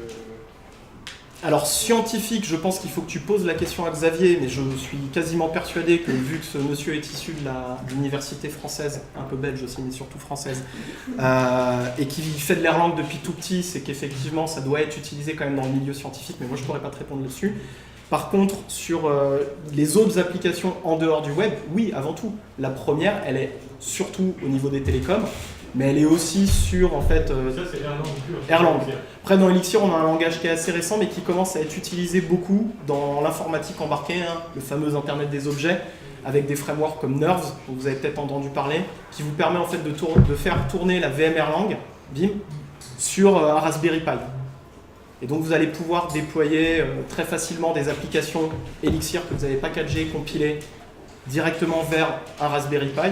Alors scientifique, je pense qu'il faut que tu poses la question à Xavier, mais je suis quasiment persuadé que vu que ce monsieur est issu de l'université française, un peu belge aussi, mais surtout française, et qui fait de l'Erlang depuis tout petit, c'est qu'effectivement ça doit être utilisé quand même dans le milieu scientifique, mais moi je ne pourrais pas te répondre là-dessus. Par contre, sur les autres applications en dehors du web, oui, avant tout. La première, elle est surtout au niveau des télécoms, mais elle est aussi sur, en fait... ça, c'est Erlang pur. Erlang. Après, dans Elixir, on a un langage qui est assez récent, mais qui commence à être utilisé beaucoup dans l'informatique embarquée, le fameux Internet des objets, avec des frameworks comme Nerves, dont vous avez peut-être entendu parler, qui vous permet en fait de faire tourner la VM Erlang, BIM, sur un Raspberry Pi. Et donc, vous allez pouvoir déployer très facilement des applications Elixir que vous avez packagées, compilées directement vers un Raspberry Pi.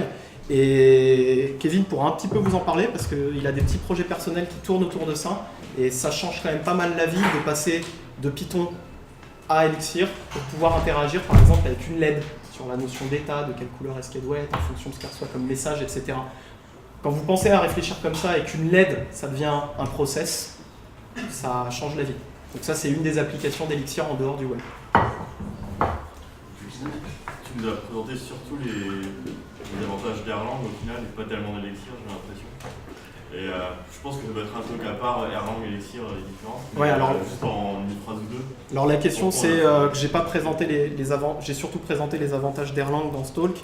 Et Kevin pourra un petit peu vous en parler parce qu'il a des petits projets personnels qui tournent autour de ça, et ça change quand même pas mal la vie de passer de Python à Elixir pour pouvoir interagir par exemple avec une LED sur la notion d'état, de quelle couleur est-ce qu'elle doit être en fonction de ce qu'elle reçoit comme message, etc. Quand vous pensez à réfléchir comme ça et qu'une LED ça devient un process, ça change la vie. Donc ça c'est une des applications d'Elixir en dehors du web. Tu nous as présenté surtout les avantages d'Erlang au final, et pas tellement d'Elixir, j'ai l'impression. Et je pense que ça doit être un truc à part, Erlang et Elixir est différent. Ouais, alors, juste en une phrase ou deux. Alors la question c'est que j'ai pas présenté j'ai surtout présenté les avantages d'Erlang dans ce talk,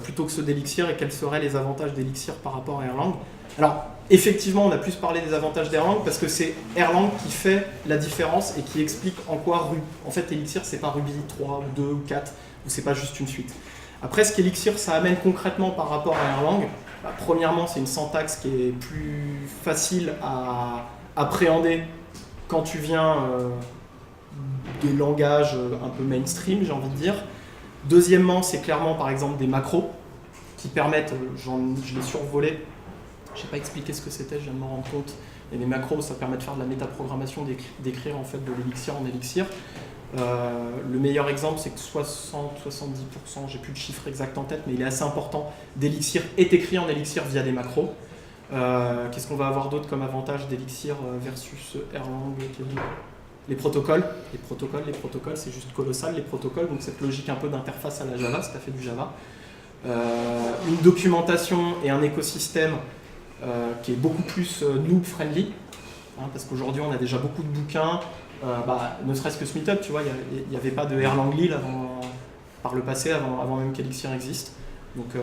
plutôt que ceux d'Elixir, et quels seraient les avantages d'Elixir par rapport à Erlang. Alors effectivement on a plus parlé des avantages d'Erlang parce que c'est Erlang qui fait la différence et qui explique en quoi en fait Elixir c'est pas Ruby 3 ou 2 ou 4, ou c'est pas juste une suite. Après, ce qu'Elixir ça amène concrètement par rapport à Erlang, premièrement, c'est une syntaxe qui est plus facile à appréhender quand tu viens des langages un peu mainstream, j'ai envie de dire. Deuxièmement, c'est clairement par exemple des macros qui permettent, je l'ai survolé, je n'ai pas expliqué ce que c'était, je viens de m'en rendre compte. Et les macros, ça permet de faire de la métaprogrammation, d'écrire en fait de l'Elixir en Elixir. Le meilleur exemple, c'est que 60-70%, j'ai plus le chiffre exact en tête, mais il est assez important, d'Elixir est écrit en Elixir via des macros. Qu'est-ce qu'on va avoir d'autre comme avantage d'Elixir versus Erlang, Kevin ? Les protocoles, c'est juste colossal, les protocoles, donc cette logique un peu d'interface à la Java, si tu as fait du Java. Une documentation et un écosystème qui est beaucoup plus noob-friendly, parce qu'aujourd'hui on a déjà beaucoup de bouquins, ne serait-ce que ce meetup, tu vois, il n'y avait pas de Erlang Lille par le passé, avant même qu'Elixir existe. Donc,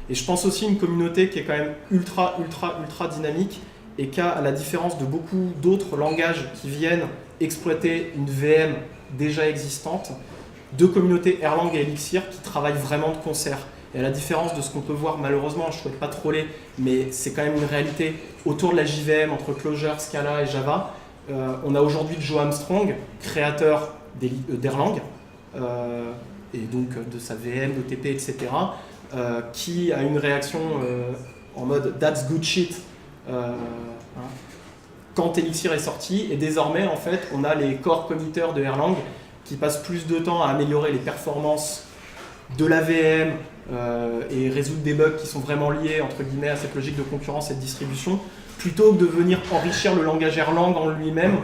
et je pense aussi une communauté qui est quand même ultra dynamique et qui a, à la différence de beaucoup d'autres langages qui viennent exploiter une VM déjà existante, deux communautés Erlang et Elixir qui travaillent vraiment de concert. Et à la différence de ce qu'on peut voir, malheureusement, je ne souhaite pas troller, mais c'est quand même une réalité autour de la JVM, entre Clojure, Scala et Java. On a aujourd'hui Joe Armstrong, créateur d'Erlang, et donc de sa VM, d'OTP, etc., qui a une réaction en mode « that's good shit » quand Elixir est sorti, et désormais, en fait, on a les core committers de Erlang qui passent plus de temps à améliorer les performances de la VM et résoudre des bugs qui sont vraiment liés, entre guillemets, à cette logique de concurrence et de distribution, plutôt que de venir enrichir le langage Erlang en lui-même,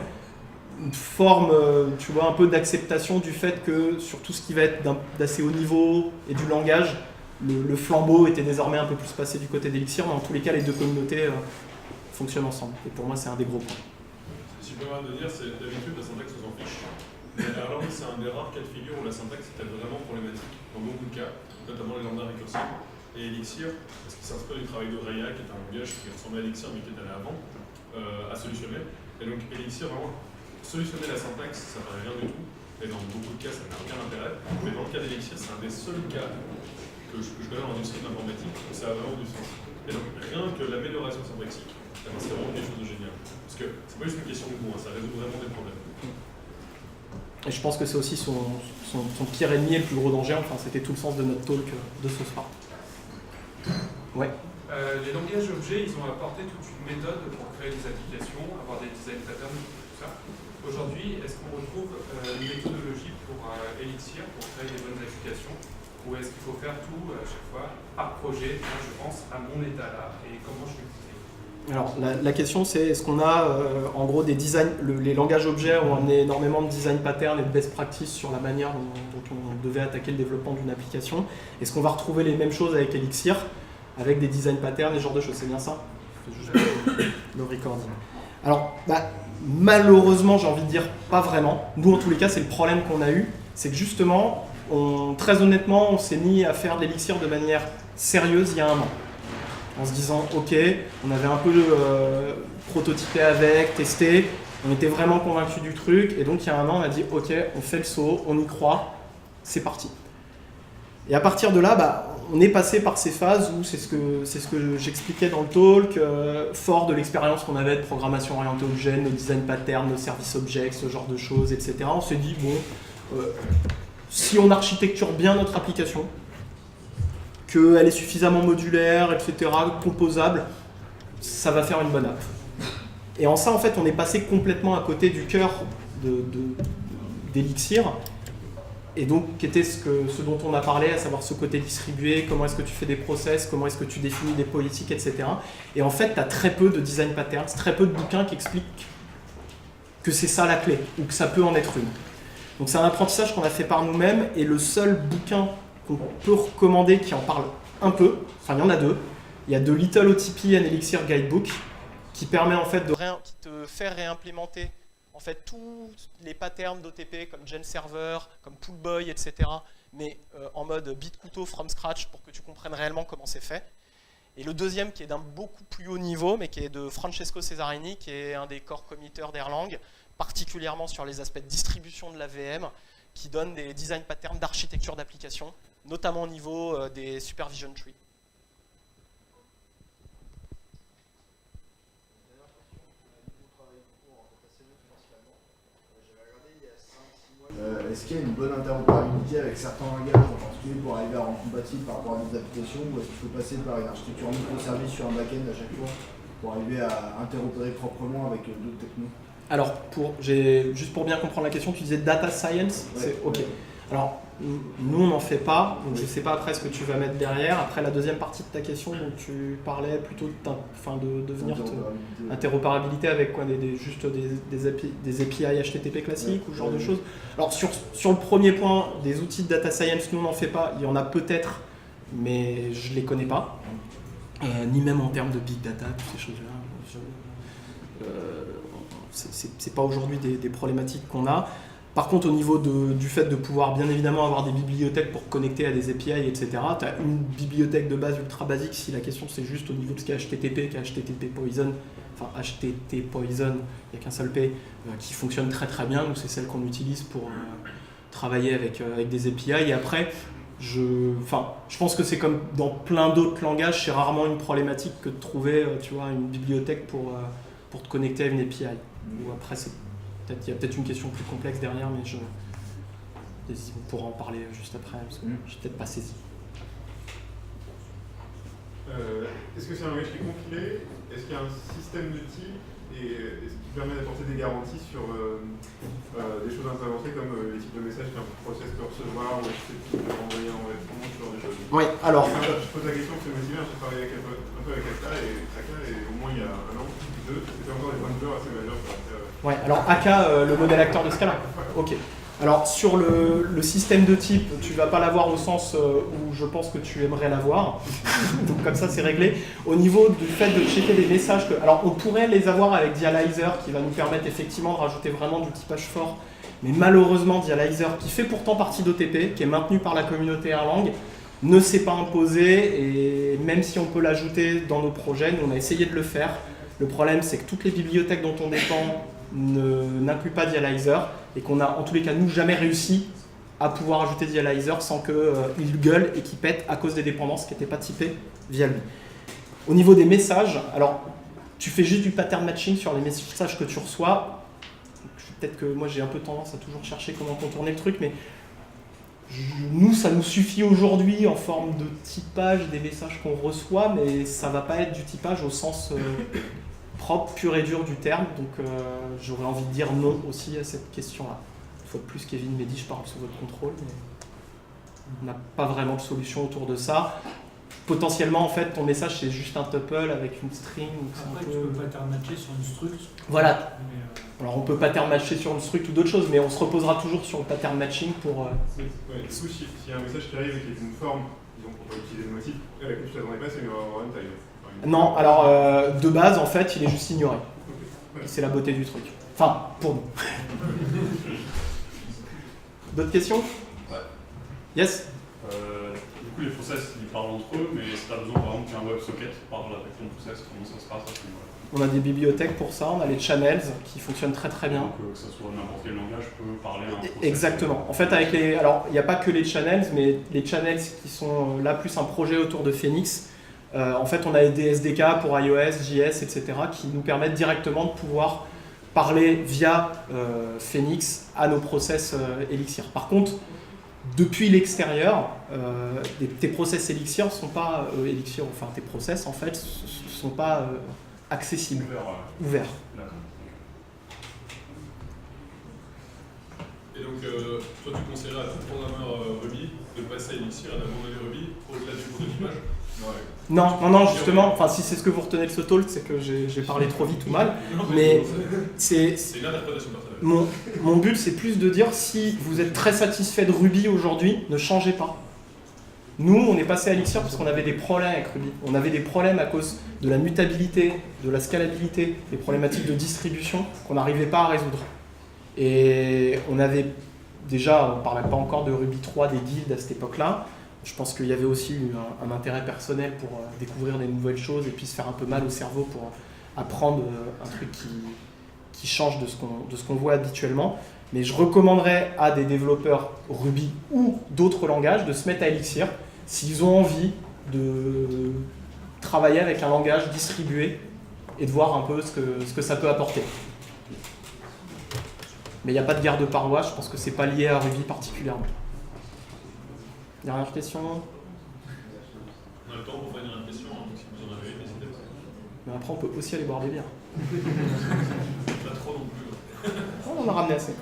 une forme, tu vois, un peu d'acceptation du fait que sur tout ce qui va être d'assez haut niveau et du langage, le flambeau était désormais un peu plus passé du côté d'Elixir, mais en tous les cas, les deux communautés fonctionnent ensemble. Et pour moi, c'est un des gros points. Ce que je peux de dire, c'est d'habitude, la syntaxe s'en fiche. Mais Erlang, c'est un des rares cas de figure où la syntaxe était vraiment problématique, dans beaucoup de cas, notamment les lambdas récursifs. Et Elixir, parce qu'il s'inspire du travail de Raya, qui est un langage qui ressemblait à Elixir, mais qui est allé avant, à solutionner. Et donc Elixir, vraiment, solutionner la syntaxe, ça ne paraît rien du tout. Et dans beaucoup de cas, ça n'a aucun intérêt. Mais dans le cas d'Elixir, c'est un des seuls cas que je connais en industrie de l'informatique où ça a vraiment du sens. Et donc, rien que l'amélioration syntaxique, c'est vraiment quelque chose de génial. Parce que c'est pas juste une question de goût, ça résout vraiment des problèmes. Et je pense que c'est aussi son pire ennemi et le plus gros danger. Enfin, c'était tout le sens de notre talk de ce soir. Ouais. Les langages objets, ils ont apporté toute une méthode pour créer des applications, avoir des design patterns, tout ça. Aujourd'hui, est-ce qu'on retrouve une méthodologie pour Elixir, pour créer des bonnes applications, ou est-ce qu'il faut faire tout à chaque fois par projet? Moi, je pense à mon état là, et comment je fais? Alors, la question c'est, est-ce qu'on a en gros des designs, les langages objets ont amené énormément de design patterns et de best practices sur la manière dont on devait attaquer le développement d'une application. Est-ce qu'on va retrouver les mêmes choses avec Elixir, avec des design patterns et ce genre de choses? C'est bien ça? C'est juste le recording. Alors, malheureusement, j'ai envie de dire pas vraiment. Nous, en tous les cas, c'est le problème qu'on a eu. C'est que justement, très honnêtement, on s'est mis à faire de l'Elixir de manière sérieuse il y a un an. En se disant, ok, on avait un peu prototypé avec, testé, on était vraiment convaincus du truc, et donc il y a un an, on a dit, ok, on fait le saut, on y croit, c'est parti. Et à partir de là, on est passé par ces phases où c'est ce que j'expliquais dans le talk, fort de l'expérience qu'on avait de programmation orientée objet, nos design patterns, nos services objects, ce genre de choses, etc. On s'est dit, bon, si on architecture bien notre application, qu'elle est suffisamment modulaire, etc., composable, ça va faire une bonne app. Et en ça, en fait, on est passé complètement à côté du cœur d'Elixir, et donc qui était ce dont on a parlé, à savoir ce côté distribué, comment est-ce que tu fais des process, comment est-ce que tu définis des politiques, etc. Et en fait, tu as très peu de design patterns, très peu de bouquins qui expliquent que c'est ça la clé, ou que ça peut en être une. Donc c'est un apprentissage qu'on a fait par nous-mêmes, et le seul bouquin qu'on peut recommander qui en parle un peu, enfin il y en a deux. Il y a The Little OTP and Elixir Guidebook qui permet en fait qui te fait réimplémenter en fait tous les patterns d'OTP comme Gen Server, comme Pool Boy, etc. mais en mode bit couteau from scratch pour que tu comprennes réellement comment c'est fait. Et le deuxième qui est d'un beaucoup plus haut niveau, mais qui est de Francesco Cesarini, qui est un des core committers d'Erlang, particulièrement sur les aspects de distribution de la VM, qui donne des design patterns d'architecture d'application, notamment au niveau des supervision trees. Est-ce qu'il y a une bonne interopérabilité avec certains langages, en particulier pour arriver à rendre compatible par rapport à des applications, ou est-ce qu'il faut passer par une architecture microservice sur un back-end à chaque fois pour arriver à interopérer proprement avec d'autres technos? Alors, juste pour bien comprendre la question, tu disais data science, c'est ok. Alors, nous on n'en fait pas, donc je ne sais pas après ce que tu vas mettre derrière. Après la deuxième partie de ta question, donc tu parlais plutôt de venir interopérabilité avec quoi, juste des API HTTP classiques ou ce genre de choses. Alors sur le premier point, des outils de data science, nous on n'en fait pas, il y en a peut-être, mais je ne les connais pas, ni même en termes de big data, toutes ces choses-là. C'est pas aujourd'hui des problématiques qu'on a. Par contre, au niveau du fait de pouvoir bien évidemment avoir des bibliothèques pour connecter à des API, etc., tu as une bibliothèque de base ultra basique si la question c'est juste au niveau de ce qu'est HTTP, HTTP Poison, enfin HTTP Poison, il n'y a qu'un seul P, qui fonctionne très très bien. Nous, c'est celle qu'on utilise pour travailler avec des API. Et après, je pense que c'est comme dans plein d'autres langages, c'est rarement une problématique que de trouver une bibliothèque pour te connecter à une API. Ou après, il y a peut-être une question plus complexe derrière, mais on pourra en parler juste après, parce que je n'ai peut-être pas saisi. Est-ce que c'est un langage qui est compilé? Est-ce qu'il y a un système de type? Et est-ce qu'il permet d'apporter des garanties sur des choses avancées comme les types de messages qu'un process peut recevoir ou est-ce qu'il peut renvoyer en réponse, ce genre de choses? Oui, alors... Je pose la question parce que motivé, j'ai travaillé un peu avec Aka et au moins il y a un an, deux, c'était encore des points de peur assez majeurs. Ouais, alors Aka, le modèle acteur de Scala. Ok. Alors sur le système de type, tu vas pas l'avoir au sens où je pense que tu aimerais l'avoir. Donc comme ça c'est réglé. Au niveau du fait de checker des messages, alors on pourrait les avoir avec Dialyzer qui va nous permettre effectivement de rajouter vraiment du typage fort. Mais malheureusement Dialyzer, qui fait pourtant partie d'OTP, qui est maintenu par la communauté Erlang, ne s'est pas imposé, et même si on peut l'ajouter dans nos projets, nous on a essayé de le faire. Le problème c'est que toutes les bibliothèques dont on dépend n'inclut pas Dialyzer et qu'on a en tous les cas nous jamais réussi à pouvoir ajouter Dialyzer sans qu'il gueule et qu'il pète à cause des dépendances qui n'étaient pas typées via lui. Au niveau des messages, alors tu fais juste du pattern matching sur les messages que tu reçois. Peut-être que moi j'ai un peu tendance à toujours chercher comment contourner le truc, mais nous ça nous suffit aujourd'hui en forme de typage des messages qu'on reçoit, mais ça va pas être du typage au sens propre, pur et dur du terme, donc j'aurais envie de dire non aussi à cette question-là. Une fois de plus, Kevin Mehdi, je parle sous votre contrôle, mais on n'a pas vraiment de solution autour de ça. Potentiellement, en fait, ton message, c'est juste un tuple avec une string. Après, tu peux pattern matcher sur une struct. Voilà. Alors, on peut pattern matcher sur une struct ou d'autres choses, mais on se reposera toujours sur le pattern matching pour... Du coup, s'il y a un message qui arrive et qui est d'une forme, disons, pour pas utiliser le motif, à laquelle tu t'attendais pas, c'est une runtime. Non, alors de base, en fait, il est juste ignoré. Okay. C'est la beauté du truc. Enfin, pour nous. D'autres questions? Ouais. Yes. Du coup, les process, ils parlent entre eux, mais si tu as besoin, par exemple, qu'un WebSocket parle avec ton process, comment ça se passe à ce niveau-là? On a des bibliothèques pour ça, on a les channels qui fonctionnent très très bien. Donc, que ce soit n'importe quel langage peut parler à un process. Exactement. En fait, alors, il n'y a pas que les channels, mais les channels qui sont là plus un projet autour de Phoenix. En fait, on a des SDK pour iOS, JS, etc. qui nous permettent directement de pouvoir parler via Phoenix à nos process Elixir. Par contre, depuis l'extérieur, tes process Elixir sont pas Elixir, enfin tes process en fait sont pas accessibles, ouverts. D'accord. Et donc, toi, tu conseillerais à tout programmeur Ruby de passer à Elixir et d'abandonner Ruby au-delà du cours de typage? Non, justement, enfin si c'est ce que vous retenez de ce talk, c'est que j'ai parlé trop vite ou mal, mais c'est une interprétation personnelle. Mon but c'est plus de dire si vous êtes très satisfait de Ruby aujourd'hui, ne changez pas. Nous, on est passé à Elixir parce qu'on avait des problèmes avec Ruby. On avait des problèmes à cause de la mutabilité, de la scalabilité, des problématiques de distribution qu'on n'arrivait pas à résoudre. Et on avait déjà, on ne parlait pas encore de Ruby 3, des guildes à cette époque-là. Je pense qu'il y avait aussi un intérêt personnel pour découvrir des nouvelles choses et puis se faire un peu mal au cerveau pour apprendre un truc qui change de ce qu'on voit habituellement. Mais je recommanderais à des développeurs Ruby ou d'autres langages de se mettre à Elixir s'ils ont envie de travailler avec un langage distribué et de voir un peu ce que ça peut apporter. Mais il n'y a pas de guerre de paroisse, je pense que c'est pas lié à Ruby particulièrement. Dernière question. On a le temps pour faire une dernière question, donc si vous en avez une, n'hésitez pas. Mais après, on peut aussi aller boire des bières. Pas trop non plus. on a ramené assez.